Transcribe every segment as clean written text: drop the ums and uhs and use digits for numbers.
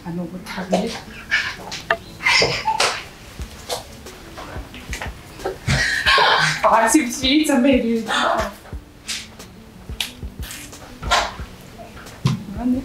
Ano butabire. Parece pizza mesmo. Mano.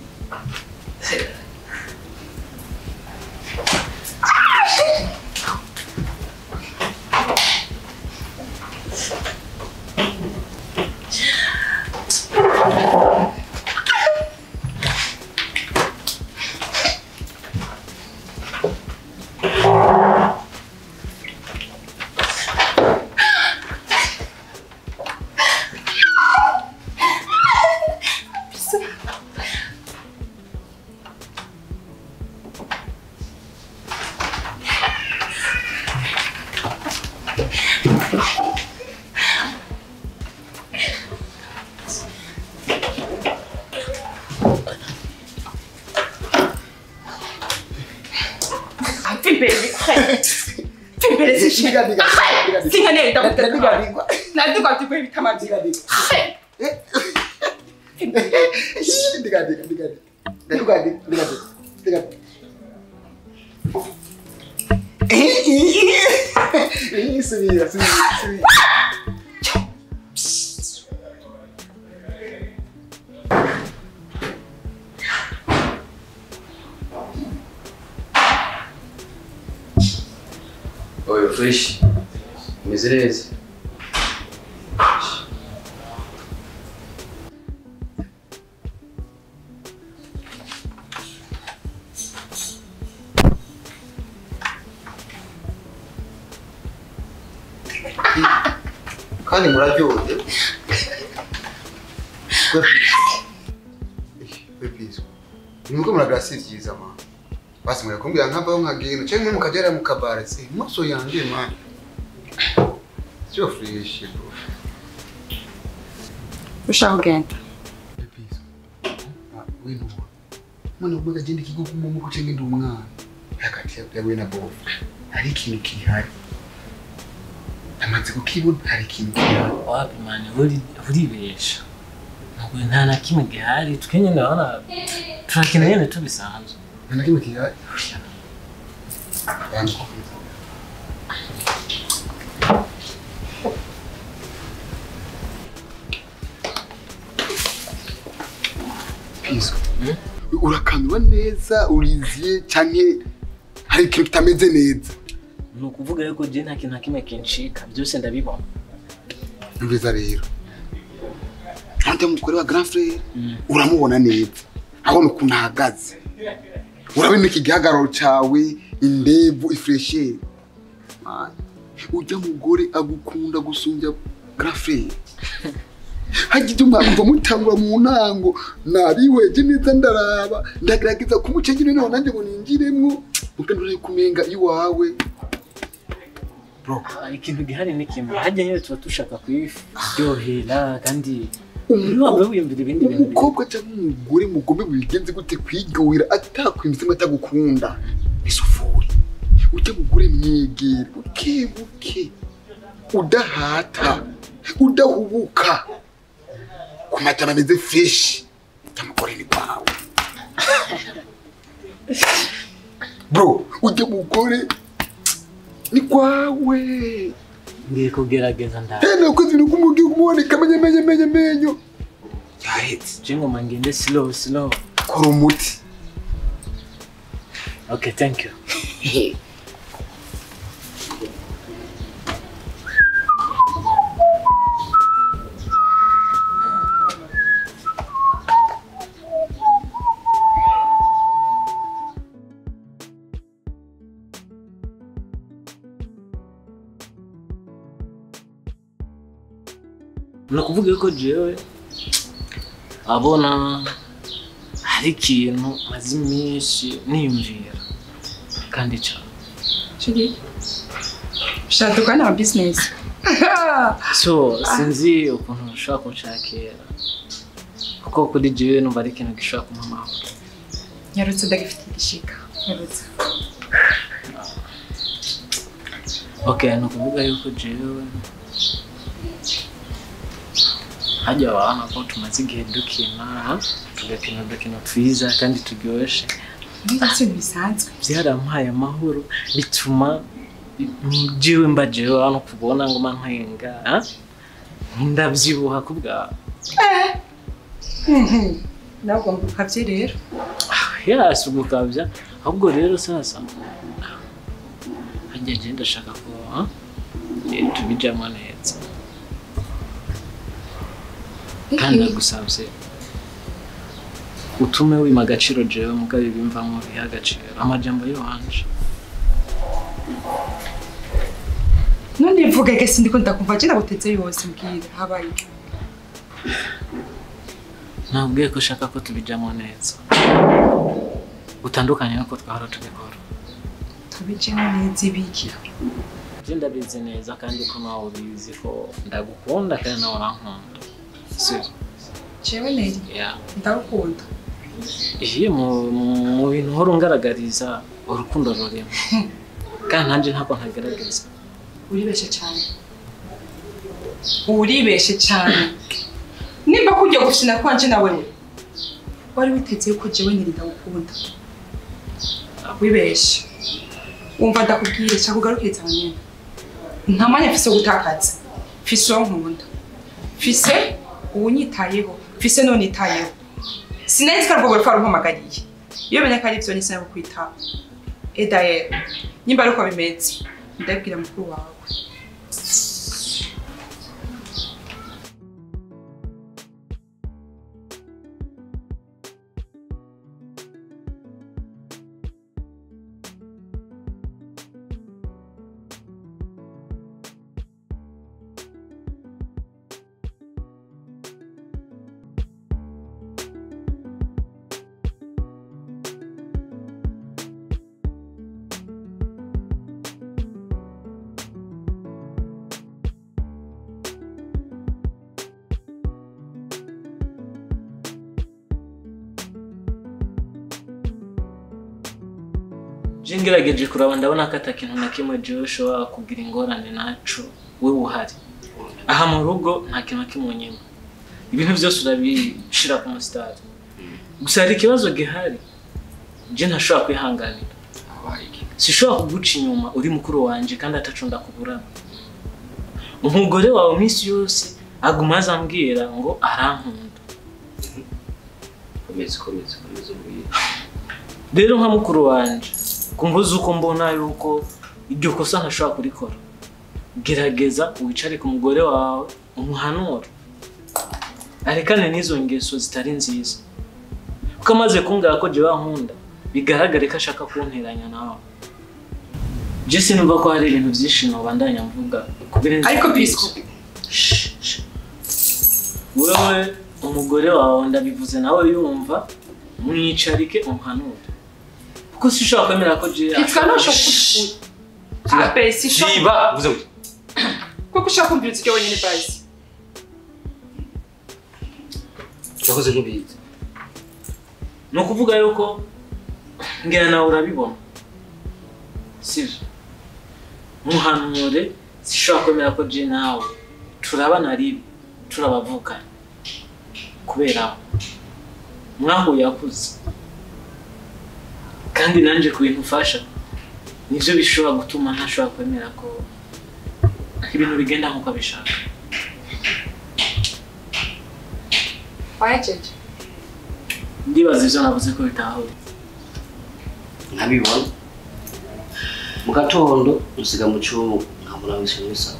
Oi, Frisch. Miserese. Kandi muraryoye. Pepizo. Nuko muragrasiye byiza ma. Basi murakumbira nkavaho nkagenda cyangwa mukagera mu kabare se. Maso yanje man. Sio fresh bro. Ushaka kugenda. Pepizo. Wino. Mwana ubaga genda kigugu mu kucenga ndi umwana. Yakati yawe na bofu. Hari ikintu kihari. Amaze kukibona hari ikintu kihari. Wapi mani uribesha. Ntabwo nta na kimwe gihari twenye ndabona turakina nyene tubisanzwe. Nta na kimwe kihari. Yanko. Piso. Urakanwa neza uriziye canke hari ikintu kitameze neza. Nukuvuga yuko je nta kintu kimwe kinshika byose ndabibona. Nubeza rero. Ante mukore wa grand frère uramubona neza. Aho nukuntu ahagaze. Urabona iki gihagararo cawe indevu ifresher. Ujya mugore agukunda gusumbya grand frère. Hagije umwambo mutangura mu ntango nabiweje neza ndaraba ndagerageza kumucegera none nanje ngo ninjiremwo ukandure kumenga iwawe. Bro, ikintu gihari ni kimwe. Hajya nyine tuba dushaka kwiryohera kandi niba wiyumvira ibindi bintu. Umukobwa cyangwa umugore mugombe bigenze gute kwiryohera atakwimvise atagukunda. Isufuri. Ujye mugore mwegere ukebuke. Udahata. Udahubuka. Kumatana meze fresh. Tamukore ni kwawe. Bro, ujye mugore ni kwawe. Ngiye kugerageza ndaba. Tena uko zino kumugiye kumuboneka menyo. Yahetse. Jingo mangende slow. Kora umuti. Okay, thank you. Nakuvuga yuko jewe abona hari ikintu maze iminsi niyumvira kandi cyane. Chigi. Shatu kana business. So sinzi ukuntu ushaka kunshakira. Kuko kuri jewe numva ari ikintu gishaka kumama. Yarutse ndagifite igishika. Yarutse. Okay, nakuvuga yuko jewe hajya wana ko tumaze igihe dukina tugakina twiza kandi turyoshye Nibyo bisanzwe. Byarampaye amahoro bituma jewe mbajewe hano kubona ngo mantwenga ndabyibuha kubwa Ntabwo mbukavye rero. Yes ubukavya ahubwo rero sasa hageje ndashaka ko tubijamo neza kandi gusabye utume wima agaciro jewe mugabe bimva mu biha agaciro amajambo yo hanje None mvuga ke sindi ko ndakumva je naguteze yose mbwira habaye. nabwiye ko ushaka ko tubijamo neza utandukanye nuko twahora tubikora Tubijemo neza ibiki. je ndabizi neza kandi ko nawe ubizi ko ndagukunda kandi nawe urankunda sivyo Jewe neri. yeah Ndagukunda. Iyo mu bintu horo ngaragariza urukundo rurimo kandi nanje ntako ntagerageza Uribeshe cyane. Uribeshe cyane. Nimba kujya gufina kwanje na wewe. Wari witeze ko jewe niri ndagukunda. Wibeshe. Umva ndakubwire cyakugarukiriza abanyene. Ntamanya mfise gutakaza. Mfise nkunda. Mfise unyitayeho. Mfise none itayeho. Sinari ko rwo rufaro mpamagariye. Iyo benya kari byo nisana kukwita. Edaye. Nimba ariko bimeze. Ndabwira mukuru wawe. Jingerageje kuraba ndabona ko atakintu na kimwe Joshua kugira ingorane naco we uhari. Aha mu rugo nta kintu kimwe nyuma. Ibintu byose urabishira ku mustari. Gusa hari ikibazo gihari. Je ntashobora kwihanganira. Sishobora kuguca inyuma uri mukuru wanje kandi ataco ndakuburana. Umugore wawe minsi yose aguma azambwira ngo arankunda. Komeza mbwira. Rero nka mukuru wanje kumbuza uko mbona yuko iryo kosa ntashobora kurikora. Gerageza wicare ku mugore wawe umuhanura. Arekane n'izo ngeso zitari nziza. Uko amaze kumbwira ko je bankunda bigaragare ko ashaka kunteranya nawe. Je sinumva ko hari ibintu byishimo bandanya mvuga kubirenza. Ariko bisco. Wewe umugore wawe ndabivuze nawe yumva mwicarike umuhanura. Kuko sishobora kwemera ko je Kitwanosho kufu. Ape sishobora. Siba vuze ngo. Kuko ushaka kumvira icyo wenyine bazi. Cyakoze nkubizi. No kuvuga yuko ngira nawe urabibona. Sivyo. Muhanure sishobora kwemera ko je nawe turabana ribi turabavuka. Kubera mwaho yakuze. Kandi nanje ku bintu fasha nivyo bishobora gutuma ntashobora kwemera ko ibintu bigenda nkuko bishaka. Wajeje. Ndibaza ivyo navuze ko bitahure. Nkabibona. Mu gatondo usiga mu cyumu nkabona wishyura isaha.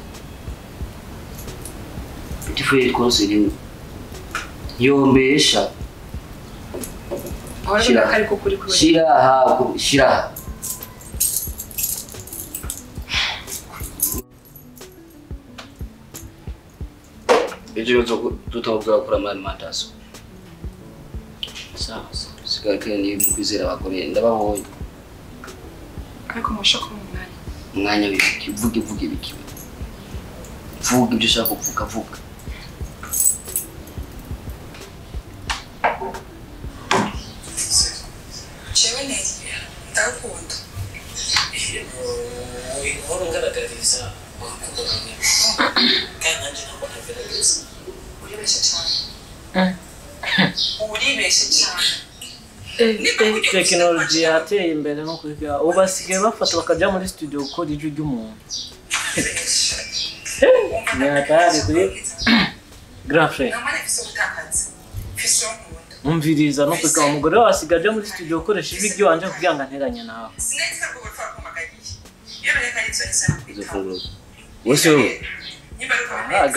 Itifuye konseri yombesha. Ahora ariko kuri kuri. Shira. Ejo tutawuga kura mani mataso. Sawa. Sikake ni kwizera bakore ndababonye. Ariko mushaka mu Mwanya bivuge biki. Vuga ibyo ushaka kuvuga. Jewe nezi. Ndakunda. Horo ngaragariza urukundo rumwe. Kandi nanje ntabwo ntagerageza. Uribeshe cyane. Uribeshe cyane. Technology yateye imbere no kwiga ubu basigaye bafata bakaja muri studio gukora ijwi ry'umuntu ni hatari kuri graphic umviriza no kwiga umugore wasigaje muri studio gukoresha ijwi ry'wanje kugira ngo anteranye nawe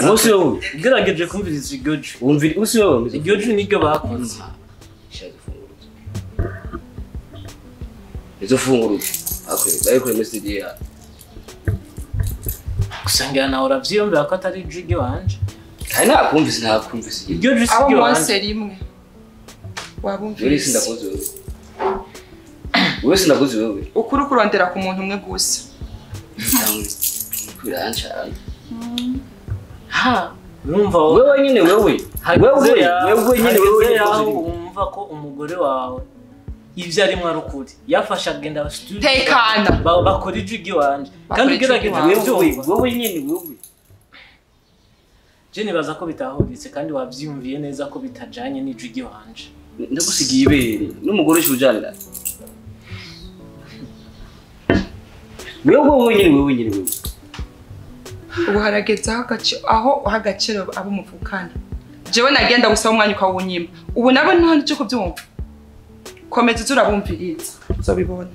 Wose wowe gerageje kumviriza igojo wumvira wose wowe igojo niryo bakoze izo funguro akwe bayikore message ya kusanga na uravyiyumvira ko atari ijwi wanje kandi nakumvise igojo abo monse rimwe wabumvise wese ndakuzi wewe ukuri kurondera ku muntu umwe gusa biranchana urumva wewe nyine wewe nyine wewe umva ko umugore wawe ivyo ari mwa rukuri yafasha agenda studio tekana bakora ijwi wanje kandi gerageza wewe nyine wewe je nibaza ko bitahuritse kandi wavyumviye neza ko bitajanye n'ijwi wanje ndagusigiye ibere n'umugore ushujana wewe nyine ubu harageze aho hagaciro abo muvukana jewe nagenda gusaba umwanya ukawunyima ubu nabo nta nicyo kubyumva komeza turabumviriza uzobibona